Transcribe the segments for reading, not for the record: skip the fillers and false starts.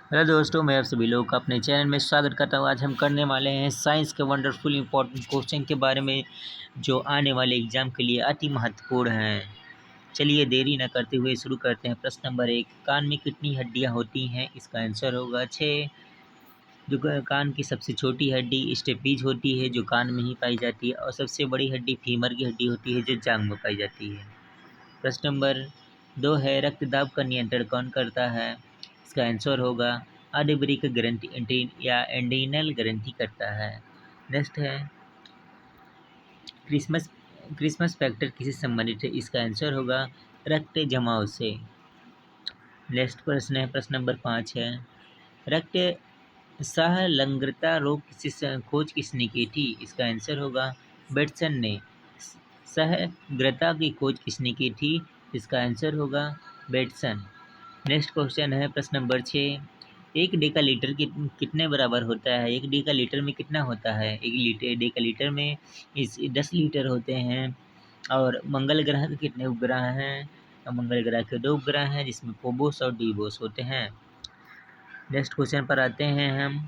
Hello दोस्तों, मैं आप सभी लोगों का अपने चैनल में स्वागत करता हूँ। आज हम करने वाले हैं साइंस के वंडरफुल इंपॉर्टेंट क्वेश्चन के बारे में, जो आने वाले एग्जाम के लिए अति महत्वपूर्ण हैं। चलिए देरी न करते हुए शुरू करते हैं। प्रश्न नंबर 1, कान में कितनी हड्डियाँ होती हैं? इसका आंसर होगा 6। जो कान की सबसे छोटी हड्डी स्टेपीज होती है, जो कान में ही पाई जाती है, और सबसे बड़ी हड्डी फीमर की हड्डी होती है, जो जांघ में पाई जाती है। प्रश्न नंबर 2 है, रक्तदाब का नियंत्रण कौन करता है? इसका आंसर होगा आदिवृक्क ग्रंथि या एड्रिनल ग्रंथि करता है। नेक्स्ट है, क्रिसमस क्रिसमस फैक्टर किससे संबंधित है? इसका आंसर होगा रक्त जमाव से। नेक्स्ट प्रश्न है, प्रश्न नंबर 5 है, रक्त सहलंग्रता रोग खोज किसने की थी? इसका आंसर होगा बेटसन ने। सहग्रता की खोज किसने की थी? इसका आंसर होगा बेटसन। नेक्स्ट क्वेश्चन है, प्रश्न नंबर 6, एक डेकालीटर कितने बराबर होता है? एक डेकालीटर में कितना होता है? एक डेकालीटर में 10 लीटर होते हैं। और मंगल ग्रह के कितने उपग्रह हैं? मंगल ग्रह के 2 उपग्रह हैं, जिसमें फोबोस और डीबोस होते हैं। नेक्स्ट क्वेश्चन पर आते हैं हम,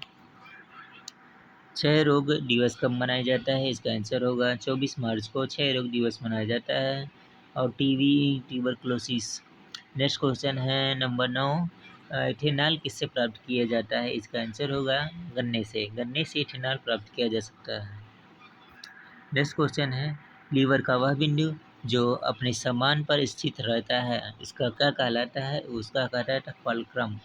6 रोग दिवस कब मनाया जाता है? इसका आंसर होगा 24 मार्च को 6 रोग दिवस मनाया जाता है। और टीबी, ट्यूबरकुलोसिस। नेक्स्ट क्वेश्चन है नंबर 9, इथेनॉल किससे प्राप्त किया जाता है? इसका आंसर होगा गन्ने से। गन्ने से इथेनॉल प्राप्त किया जा सकता है। नेक्स्ट क्वेश्चन है, लीवर का वह बिंदु जो अपने समान पर स्थित रहता है, इसका क्या कहलाता है? उसका कहलाता है फलक्रम।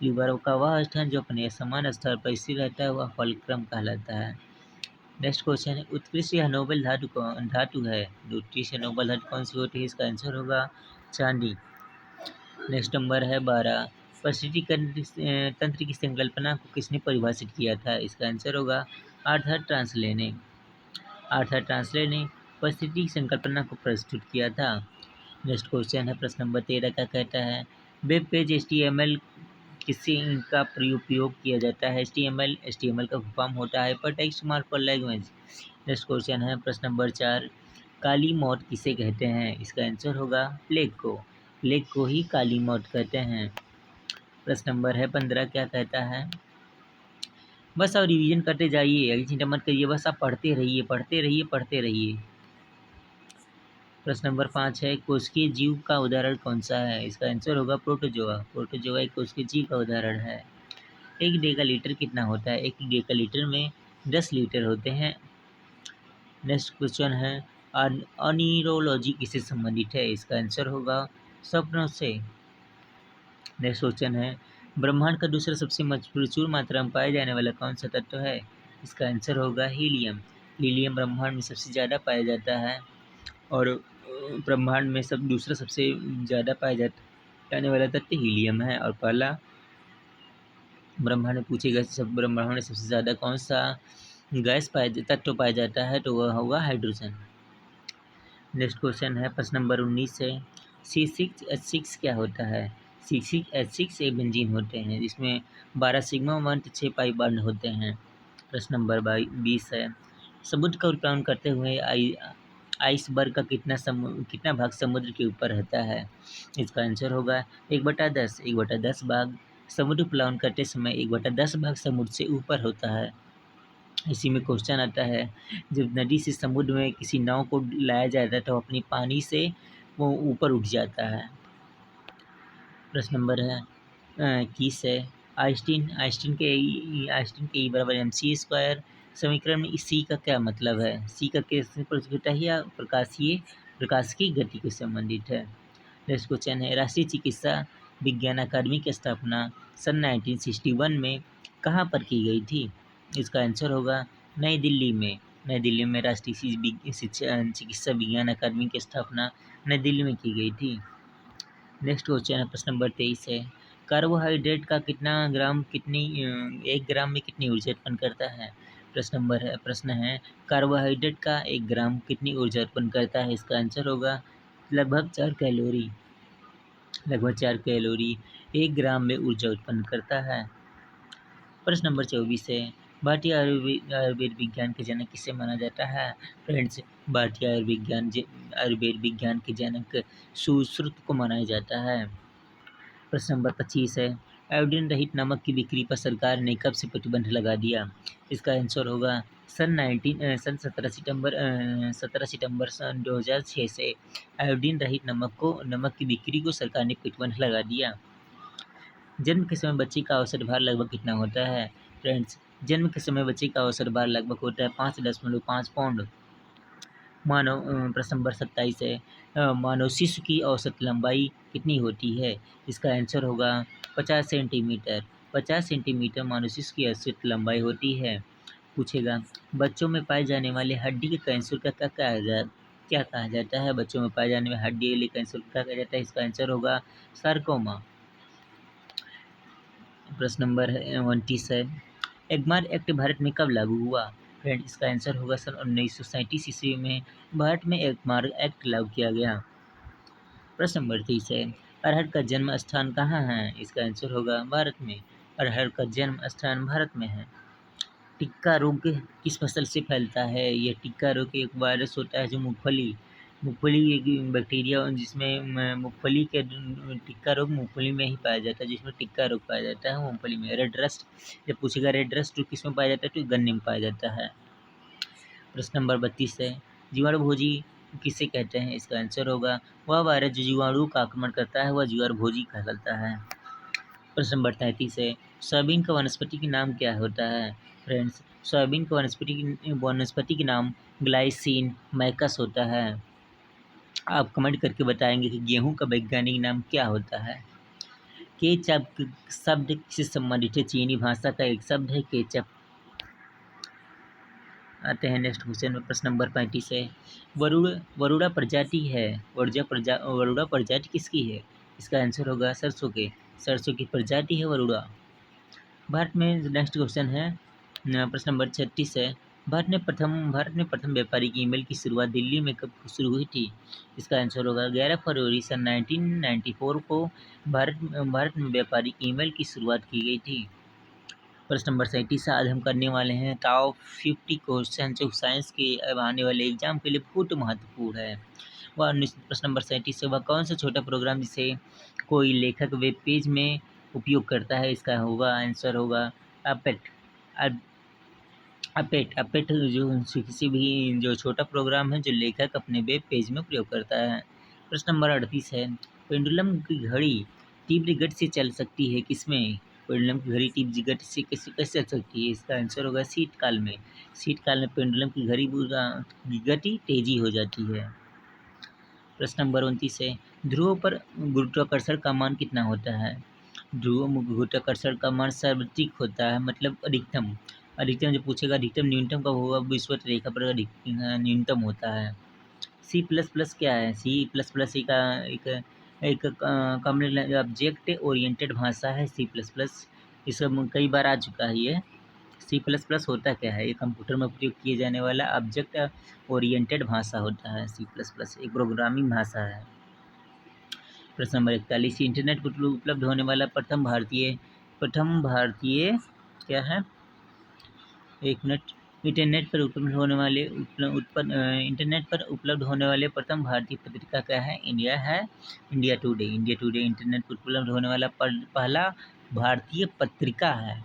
लीवर का वह स्थान जो अपने समान स्थान पर स्थित रहता है, वह फलक्रम कहलाता है। नेक्स्ट क्वेश्चन है, उत्कृष्ट या नोबेल धातु है, उत्कृष्ट या नोबेल धातु कौन सी होती है? इसका आंसर होगा चांदी। नेक्स्ट नंबर है 12, पारिस्थितिकी तंत्र की संकल्पना को किसने परिभाषित किया था? इसका आंसर होगा आर्थर ट्रांसले ने। आर्थर ट्रांसले ने पारिस्थितिकी संकल्पना को प्रस्तुत किया था। नेक्स्ट क्वेश्चन है, प्रश्न नंबर 13 का कहता है, वेब पेज HTML किसी का उपयोग किया जाता है? HTML का फॉर्म होता है hyper text markup language. Next question है, प्रश्न नंबर 4, काली मौत किसे कहते हैं? इसका आंसर होगा प्लेग को। प्लेग को ही काली मौत कहते हैं। प्रश्न नंबर है 15, क्या कहता है, बस आप रिवीजन करते जाइए, चिंता मत करिए, बस आप पढ़ते रहिए पढ़ते रहिए पढ़ते रहिए। प्रश्न नंबर 5 है, कोशिकीय जीव का उदाहरण कौन सा है? इसका आंसर होगा प्रोटोजोआ। प्रोटोजोआ एक कोशिकीय जीव का उदाहरण है। एक डेकालीटर कितना होता है? एक डेकालीटर में 10 लीटर होते हैं। नेक्स्ट क्वेश्चन है, अनीरोलॉजी किससे संबंधित है? इसका आंसर होगा सपनों से। नेक्स्ट क्वेश्चन है, ब्रह्मांड का दूसरा सबसे प्रचुर मात्रा में पाया जाने वाला कौन सा तत्व है? इसका आंसर होगा हीलियम। हीलियम ब्रह्मांड में सबसे ज़्यादा पाया जाता है। और ब्रह्मांड में दूसरा सबसे ज़्यादा पाया जाने वाला तत्व हीलियम है। और पहला ब्रह्मांड में पूछे गए सब ब्रह्मांड में सबसे ज़्यादा कौन सा गैस तत्व पाया जाता है, तो वह होगा हाइड्रोजन। नेक्स्ट क्वेश्चन है, प्रश्न नंबर 19 है, C6H6 क्या होता है? C6H6 एक बेंजीन होते हैं, जिसमें 12 सिग्मा बॉन्ड 6 पाई बॉन्ड होते हैं। प्रश्न नंबर 20 है, समुद्र का उत्प्लावन करते हुए आइसबर्ग का कितना भाग समुद्र के ऊपर रहता है? इसका आंसर होगा 1/10। 1/10 भाग समुद्र प्लावन करते समय 1/10 भाग समुद्र से ऊपर होता है। इसी में क्वेश्चन आता है, जब नदी से समुद्र में किसी नाव को लाया जाता है तो अपनी पानी से वो ऊपर उठ जाता है। प्रश्न नंबर है 21 है, आइंस्टीन के E बराबर mc² समीकरण में इस C का क्या मतलब है? C का किस प्रतियोगिता या प्रकाश की गति के संबंधित है। नेक्स्ट क्वेश्चन है, राष्ट्रीय चिकित्सा विज्ञान अकादमी की स्थापना सन 1961 में कहाँ पर की गई थी? इसका आंसर होगा नई दिल्ली में। नई दिल्ली में राष्ट्रीय चिकित्सा विज्ञान अकादमी की स्थापना नई दिल्ली में की गई थी। नेक्स्ट क्वेश्चन है, प्रश्न नंबर 23 है, कार्बोहाइड्रेट का 1 ग्राम में कितनी ऊर्जा उत्पन्न करता है? प्रश्न है, कार्बोहाइड्रेट का 1 ग्राम कितनी ऊर्जा उत्पन्न करता है? इसका आंसर होगा लगभग 4 कैलोरी। लगभग 4 कैलोरी 1 ग्राम में ऊर्जा उत्पन्न करता है। प्रश्न नंबर 24 है, भारतीय आयुर्वेद विज्ञान के जनक किसे माना जाता है? फ्रेंड्स, भारतीय आयुर्वेद विज्ञान के जनक सुश्रुत को माना जाता है। प्रश्न नंबर 25 है, आयोडीन रहित नमक की बिक्री पर सरकार ने कब से प्रतिबंध लगा दिया? इसका आंसर होगा सन 17 सितंबर सन 2006 से आयोडीन रहित नमक की बिक्री को सरकार ने प्रतिबंध लगा दिया। जन्म के समय बच्चे का औसत भार लगभग कितना होता है? फ्रेंड्स, जन्म के समय बच्चे का औसत भार लगभग होता है 5.5 पाउंड। प्रश्न नंबर 27 है, मानव शिशु की औसत लंबाई कितनी होती है? इसका आंसर होगा 50 सेंटीमीटर। 50 सेंटीमीटर मानव शिशु की औसत लंबाई होती है। पूछेगा, बच्चों में पाए जाने वाले हड्डी के कैंसर का क्या कहा जाता है? बच्चों में पाए जाने वाले हड्डी वाले कैंसर को क्या कहा जाता है? इसका आंसर होगा सार्कोमा। प्रश्न नंबर 29 है, एगमार एक्ट भारत में कब लागू हुआ? फ्रेंड, इसका आंसर होगा सन 1937 ईस्वी में भारत में एगमार एक्ट लागू किया गया। प्रश्न नंबर 30 है, अरहर का जन्म स्थान कहाँ है? इसका आंसर होगा भारत में। अरहर का जन्म स्थान भारत में है। टिक्का रोग किस फसल से फैलता है? ये टिक्का रोग एक वायरस होता है जो मूंगफली एक बैक्टीरिया जिसमें मूंगफली के टिक्का रोग मूंगफली में ही पाया जाता है, जिसमें टिक्का रोग पाया जाता है मूंगफली में। रेड रस्ट, जब पूछेगा रेड रस्ट किस में पाया जाता है तो गन्ने में पाया जाता है। प्रश्न नंबर 32 है, जीवाणु भोजी किसे कहते हैं? इसका आंसर होगा वह वायरस जो जीवाणु का आक्रमण करता है वह जीवाणु भोजी कहलाता है। प्रश्न नंबर 33 है, सोयाबीन का वनस्पति नाम क्या होता है? फ्रेंड्स, सोयाबीन का वनस्पति के नाम ग्लाइसिन मैकस होता है। आप कमेंट करके बताएंगे कि गेहूं का वैज्ञानिक नाम क्या होता है? केचप शब्द किससे संबंधित है? चीनी भाषा का एक शब्द है केचप। आते हैं नेक्स्ट क्वेश्चन में। प्रश्न नंबर 35 है, वरुड़ा प्रजाति है, वरुड़ा प्रजाति किसकी है? इसका आंसर होगा सरसों की प्रजाति है वरुड़ा। भारत में नेक्स्ट क्वेश्चन है, प्रश्न नंबर 36 है, भारत में प्रथम व्यापारिक ईमेल की शुरुआत दिल्ली में कब शुरू हुई थी? इसका आंसर होगा 11 फरवरी सन 1994 को भारत में व्यापारिक ईमेल की शुरुआत की गई थी। प्रश्न नंबर 37 आज हम करने वाले हैं टॉप 50 क्वेश्चन जो साइंस के आने वाले एग्जाम के लिए बहुत महत्वपूर्ण है। प्रश्न नंबर 37 से, वह कौन सा छोटा प्रोग्राम जिसे कोई लेखक वेब पेज में उपयोग करता है? इसका होगा आंसर होगा अपेट। अपेट जो किसी भी जो छोटा प्रोग्राम है जो लेखक अपने वेब पेज में प्रयोग करता है। प्रश्न नंबर 38 है, पेंडुलम की घड़ी तीव्र गति से चल सकती है किसमें? पेंडुलम की घड़ी तीव्र गति से कैसे चल सकती है? इसका आंसर होगा शीतकाल में। शीतकाल में पेंडुलम की घड़ी की गति तेजी हो जाती है। प्रश्न नंबर 29 है, ध्रुवों पर गुरुत्वाकर्षण का मान कितना होता है? ध्रुवों में गुरुत्वाकर्षण का मान सर्वाधिक होता है, मतलब अधिकतम जो पूछेगा अधिकतम न्यूनतम का होगा विषुवत रेखा पर न्यूनतम होता है। C++ क्या है? C++ एक कम्युनिकेशन ऑब्जेक्ट ओरिएंटेड भाषा है C++। इसमें कई बार आ चुका है ये। C++ होता क्या है? ये कंप्यूटर में प्रयोग किए जाने वाला ऑब्जेक्ट ओरिएंटेड भाषा होता है C++, एक प्रोग्रामिंग भाषा है। प्रश्न नंबर 41, इंटरनेट पर उपलब्ध होने वाला प्रथम भारतीय क्या है? एक मिनट। इंटरनेट पर उपलब्ध होने वाले प्रथम भारतीय पत्रिका क्या है? India today. इंटरनेट पर उपलब्ध होने वाला पहला भारतीय पत्रिका है।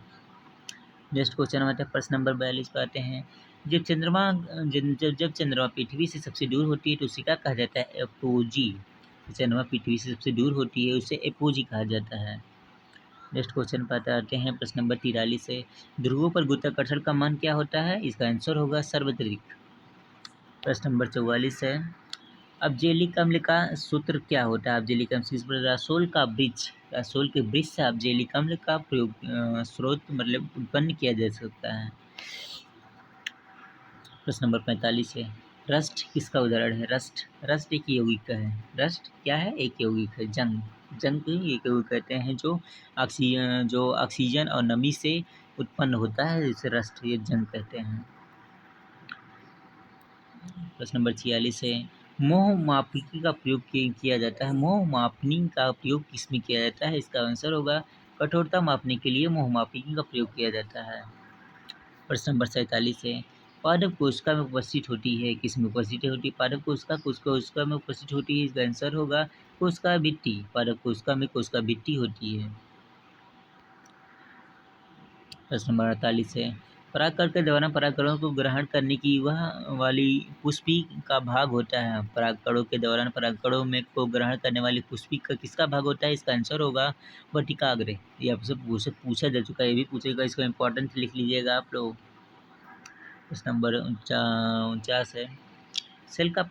नेक्स्ट क्वेश्चन आता है प्रश्न नंबर 42 पर आते हैं, जब चंद्रमा पृथ्वी से सबसे दूर होती है तो उसे क्या कहा जाता है? एपोजी। चंद्रमा पृथ्वी से सबसे दूर होती है उसे एपोजी कहा जाता है। नेक्स्ट क्वेश्चन पर आते हैं प्रश्न नंबर 43 से, ध्रुवों पर गुरुत्वाकर्षण का मान क्या होता है? इसका आंसर होगा सर्वाधिक। प्रश्न नंबर 44 है, अब्जेलिक अम्ल का सूत्र क्या होता है? अब्जेलिक अम्ल रासोल के वृक्ष से अब्जेलिक अम्ल का प्रयोग स्रोत मतलब उत्पन्न किया जा सकता है। प्रश्न नंबर 45 है, रस्ट किसका उदाहरण है? रस्ट एक यौगिक है। रस्ट क्या है? एक यौगिक है। जंग को एक यौगिक कहते हैं जो ऑक्सीजन और नमी से उत्पन्न होता है, जिसे रस्ट ये जंग कहते हैं। प्रश्न नंबर 46 है, मोह मापनी का प्रयोग किया जाता है। मोह मापनी का प्रयोग किसमें किया जाता है? इसका आंसर होगा कठोरता मापने के लिए मोह मापनी का प्रयोग किया जाता है। प्रश्न नंबर 47 है, पादप कोशिका में उपस्थित होती है। किसमें उपस्थित होती है? पादप कोशिका में उपस्थित होती है। इसका आंसर होगा कोशिका भित्ति, पादप कोशिका में कोशिका भित्ति होती है। प्रश्न नंबर 48 है, परागकण के दौरान परागकणों को ग्रहण करने की वह वाली पुष्पी का भाग होता है। परागकणों के दौरान परागकणों में को ग्रहण करने वाली पुष्पी का किसका भाग होता है? इसका आंसर होगा वर्टिकाग्र। ये आपसे पूछा जा चुका है, ये भी पूछेगा, इसका इंपॉर्टेंस लिख लीजिएगा आप लोग। प्रश्न नंबर 49 है, सेल का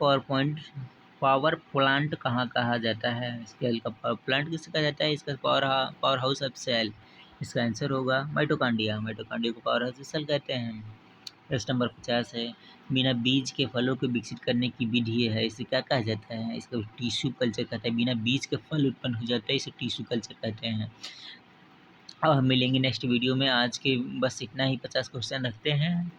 पावर प्लांट कहाँ कहा जाता है? सेल का पावर प्लांट किसे कहा जाता है? इसका पावर हाउस ऑफ सेल, इसका आंसर होगा माइटोकॉन्ड्रिया। माइटोकॉन्ड्रिया को पावर हाउस ऑफ सेल कहते हैं। प्रश्न नंबर 50 है, बिना बीज के फलों को विकसित करने की विधि है, इसे क्या कहा जाता है? इसको टिश्यू कल्चर कहते हैं। बिना बीज के फल उत्पन्न हो जाता है, इसे टिश्यू कल्चर कहते हैं। अब हम मिलेंगे नेक्स्ट वीडियो में। आज के बस इतना ही, 50 क्वेश्चन रखते हैं।